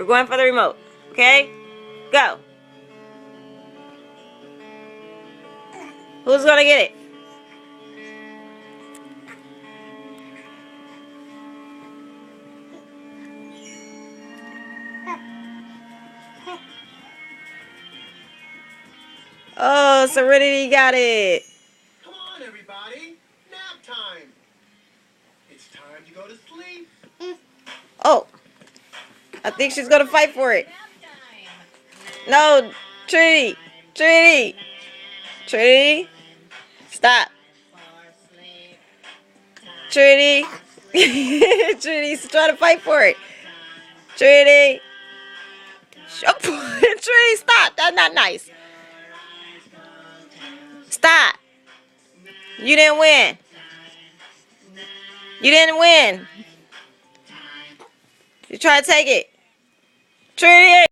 We're going for the remote. Okay? Go. Who's gonna get it? Oh, Serenity got it. Come on, everybody. Nap time. It's time to go to sleep. Oh. I think she's gonna fight for it. No, Trinity. Trinity. Trinity. Stop. Trinity. Trinity's trying to fight for it. Trinity. Trinity, stop. That's not nice. Stop. You didn't win. You didn't win. You try to take it. Trinity.